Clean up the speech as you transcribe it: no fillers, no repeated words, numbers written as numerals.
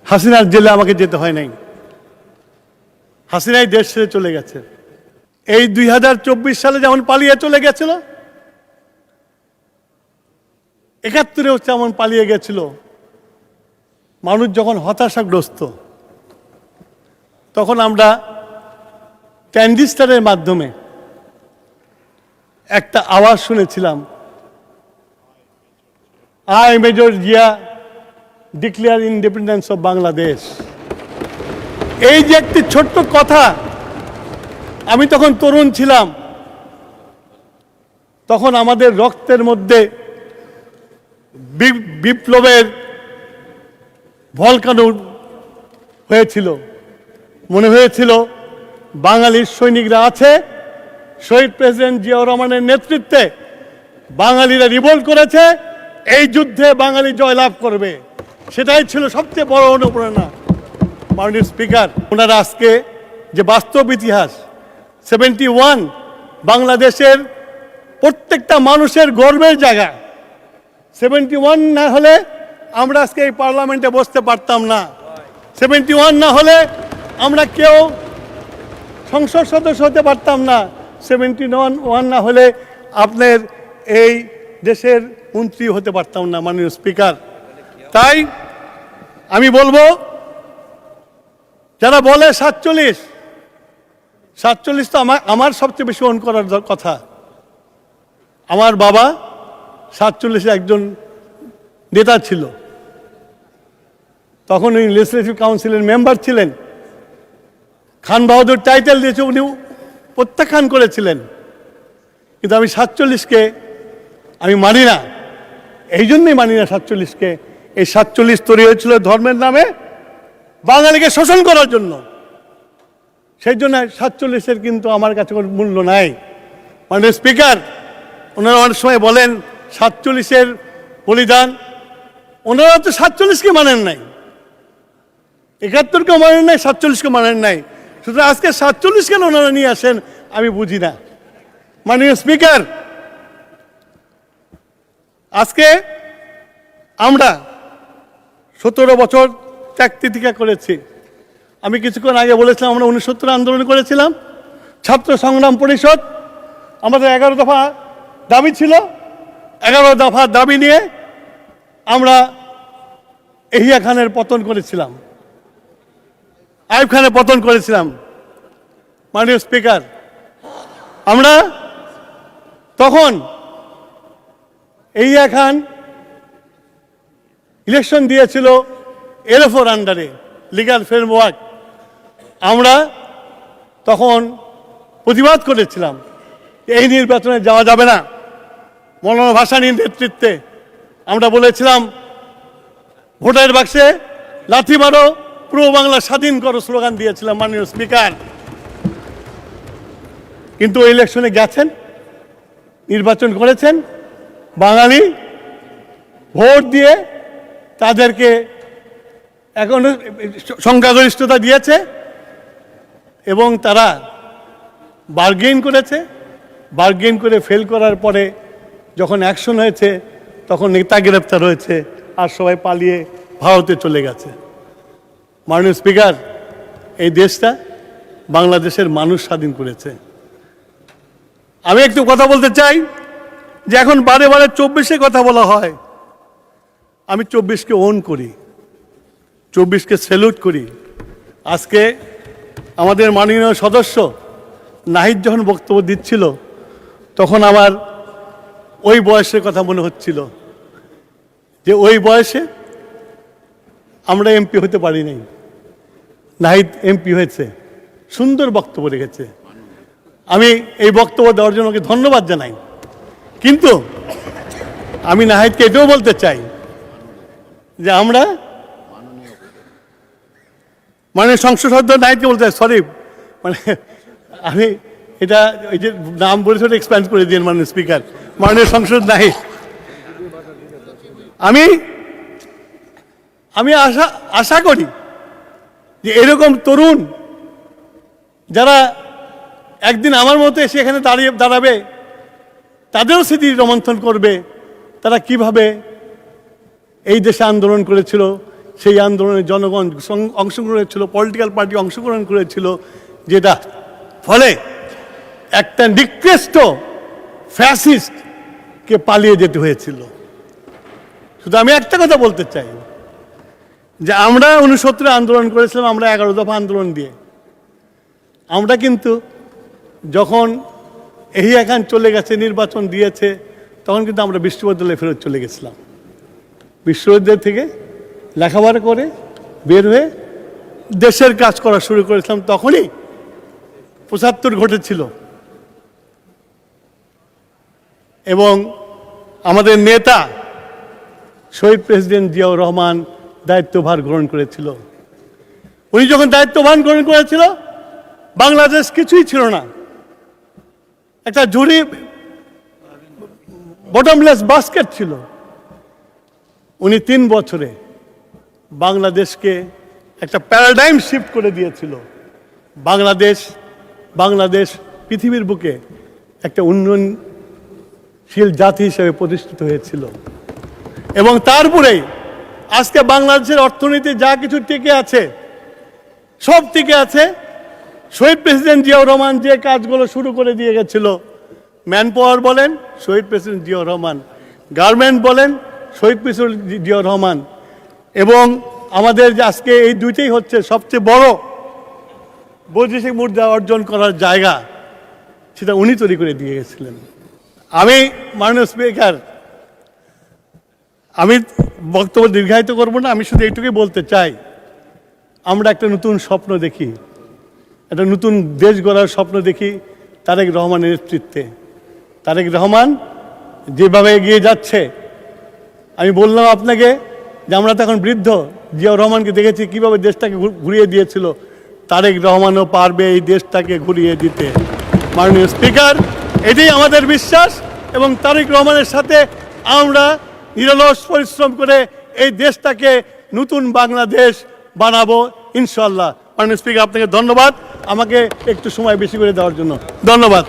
হাসিনার জেলে আমাকে যেতে হয় নাই, হাসিনাই দেশ ছেড়ে চলে গেছে। এই 2024 সালে যেমন পালিয়ে চলে গেছিল, 71-এও যেমন পালিয়ে গেছিল। মানুষ যখন হতাশাগ্রস্ত, তখন আমরা ট্রানজিস্টারের মাধ্যমে একটা আওয়াজ শুনেছিলাম, I major Zia declare independence of Bangladesh. এই যে একটি ছোট্ট কথা, আমি তখন তরুণ ছিলাম, তখন আমাদের রক্তের মধ্যে বিপ্লবের ভলকানো হয়েছিল। মনে হয়েছিল বাঙালির সৈনিকরা আছে, শহীদ প্রেসিডেন্ট জিয়াউর রহমানের নেতৃত্বে বাঙালিরা রিভোল্ট করেছে, এই যুদ্ধে বাঙালি জয়লাভ করবে। সেটাই ছিল সবচেয়ে বড় অনুপ্রেরণা। মাননীয় স্পিকার, ওনারা আজকে যে বাস্তব ইতিহাস, 71 বাংলাদেশের প্রত্যেকটা মানুষের গর্বের জায়গা। 71 না হলে আমরা আজকে এই পার্লামেন্টে বসতে পারতাম না। 71 না হলে আমরা কেউ সংসদ সদস্য হতে পারতাম না। 71 না হলে আপনার এই দেশের মন্ত্রী হতে পারতাম না। মাননীয় স্পিকার, তাই আমি বলবো, যারা বলে 47 তো আমার সবচেয়ে বেশি অন করার কথা। আমার বাবা 47-এ একজন নেতা ছিল, তখন উনি লেজিসলেটিভ কাউন্সিলের মেম্বার ছিলেন। খান বাহাদুর টাইটেল দিয়েছে, উনি প্রত্যাখ্যান করেছিলেন। কিন্তু আমি 47-কে আমি মানি না, এই জন্যই মানি না 47-কে। এই 47 তৈরি হয়েছিল ধর্মের নামে বাঙালিকে শোষণ করার জন্য। সেই জন্য 47-এর কিন্তু আমার কাছে কোনো মূল্য নাই। মাননীয় স্পিকার, ওনারা অনেক সময় বলেন 47-এর বলিদান, ওনারা তো 47-কে মানেন নাই, 71-কে মানেন নাই, 47-কে মানেন নাই। সুতরাং আজকে 47 কেন ওনারা নিয়ে আসেন আমি বুঝি না। মাননীয় স্পিকার, আজকে আমরা 17 বছর ত্যাগ তিতিক্ষা করেছি। আমি কিছুক্ষণ আগে বলেছিলাম আমরা 69 আন্দোলন করেছিলাম, ছাত্র সংগ্রাম পরিষদ। আমাদের 11 দফা দাবি ছিল, 11 দফা দাবি নিয়ে আমরা এহিয়া খানের পতন করেছিলাম, আইয়ুব খানের পতন করেছিলাম। মাননীয় স্পিকার, আমরা তখন এহিয়া খান ইলেকশন দিয়েছিল এলএফওর আন্ডারে, লিগ্যাল ফ্রেমওয়ার্ক। আমরা তখন প্রতিবাদ করেছিলাম এই নির্বাচনে যাওয়া যাবে না। মৌলানা ভাসানীর নেতৃত্বে আমরা বলেছিলাম ভোটের বাক্সে লাথি মারো, পূর্ব বাংলা স্বাধীন করো স্লোগান দিয়েছিলাম। মাননীয় স্পিকার, কিন্তু ওই ইলেকশনে গেছেন, নির্বাচন করেছেন, বাঙালি ভোট দিয়ে তাদেরকে এখন সংখ্যাগরিষ্ঠতা দিয়েছে এবং তারা বার্গেন করেছে। বার্গেন করে ফেল করার পরে যখন অ্যাকশন হয়েছে, তখন নেতা গ্রেপ্তার হয়েছে আর সবাই পালিয়ে ভারতে চলে গেছে। মাননীয় স্পিকার, এই দেশটা বাংলাদেশের মানুষ স্বাধীন করেছে। আমি একটু কথা বলতে চাই যে এখন বারে বারে 24-এ কথা বলা হয়। আমি 24-কে ওন করি, 24-কে স্যালুট করি। আজকে আমাদের মাননীয় সদস্য নাহিদ যখন বক্তব্য দিচ্ছিল, তখন আমার ওই বয়সের কথা মনে হচ্ছিল যে ওই বয়সে আমরা এমপি হতে পারি নাই, নাহিদ এমপি হয়েছে, সুন্দর বক্তব্য রেখেছে। আমি এই বক্তব্য দেওয়ার জন্য ওকে ধন্যবাদ জানাই। কিন্তু আমি নাহিদকে এটাও বলতে চাই যে আমরা সংসদ সদস্য নাহিদকে বলতে চাই, সরি, আমি এটা এই যে নাম বলেছে ওটা এক্সপ্যান্ড করে দিন মাননীয় স্পিকার। মাননীয় সংসদ নাহিদ, আমি আশা করি যে এরকম তরুণ যারা একদিন আমার মতো এসে এখানে দাঁড়াবে, তাদেরও স্মৃতি রোমন্থন করবে তারা কিভাবে এই দেশে আন্দোলন করেছিল, সেই আন্দোলনে জনগণ অংশগ্রহণ করেছিল, পলিটিক্যাল পার্টি অংশগ্রহণ করেছিল, যেটা ফলে একটা নিকৃষ্ট ফ্যাসিস্টকে পালিয়ে যেতে হয়েছিল। শুধু আমি একটা কথা বলতে চাই যে আমরা 69 আন্দোলন করেছিলাম, আমরা 11 দফা আন্দোলন দিয়ে। আমরা কিন্তু যখন এহিয়া খান চলে গেছে, নির্বাচন দিয়েছে, তখন কিন্তু আমরা বিশ্ববিদ্যালয়ে ফেরত চলে গেছিলাম। বিশ্ববিদ্যালয় থেকে লেখাপড়া করে বের হয়ে দেশের কাজ করা শুরু করেছিলাম। তখনই 75 ঘটেছিল এবং আমাদের নেতা শহীদ প্রেসিডেন্ট জিয়াউর রহমান দায়িত্বভার গ্রহণ করেছিল। উনি যখন দায়িত্বভার গ্রহণ করেছিল, বাংলাদেশ কিছুই ছিল না, একটা ঝুড়ি বটমলেস বাস্কেট ছিল। উনি 3 বছরে বাংলাদেশকে একটা প্যারাডাইম শিফট করে দিয়েছিল। বাংলাদেশ পৃথিবীর বুকে একটা উন্নয়নশীল জাতি হিসেবে প্রতিষ্ঠিত হয়েছিল। এবং তারপরেই আজকে বাংলাদেশের অর্থনীতি যা কিছু টিকে আছে, সব টিকে আছে শহীদ প্রেসিডেন্ট জিয়াউর রহমান যে কাজগুলো শুরু করে দিয়ে গেছিল। ম্যান পাওয়ার বলেন শহীদ প্রেসিডেন্ট জিয়াউর রহমান, গার্মেন্ট বলেন শহীদ প্রেসিডেন্ট জিয়াউর রহমান, এবং আমাদের যে আজকে এই দুইটাই হচ্ছে সবচেয়ে বড় বৈদেশিক মুদ্রা অর্জন করার জায়গা, সেটা উনি তৈরি করে দিয়ে গেছিলেন। আমি মাননীয় স্পিকার, আমি বক্তব্য দীর্ঘায়িত করব না, আমি শুধু এইটুকুই বলতে চাই, আমরা একটা নতুন স্বপ্ন দেখি, একটা নতুন দেশ গড়ার স্বপ্ন দেখি তারেক রহমানের নেতৃত্বে। তারেক রহমান যেভাবে এগিয়ে যাচ্ছে, আমি বললাম আপনাকে যে আমরা তো এখন বৃদ্ধ, জিয়াউর রহমানকে দেখেছি কিভাবে দেশটাকে ঘুরিয়ে দিয়েছিল, তারেক রহমানও পারবে এই দেশটাকে ঘুরিয়ে দিতে। মাননীয় স্পিকার, এটাই আমাদের বিশ্বাস এবং তারেক রহমানের সাথে আমরা নিরলস পরিশ্রম করে এই দেশটাকে নতুন বাংলাদেশ বানাবো ইনশাআল্লাহ। মাননীয় স্পিকার, আপনাকে ধন্যবাদ আমাকে একটু সময় বেশি করে দেওয়ার জন্য। ধন্যবাদ।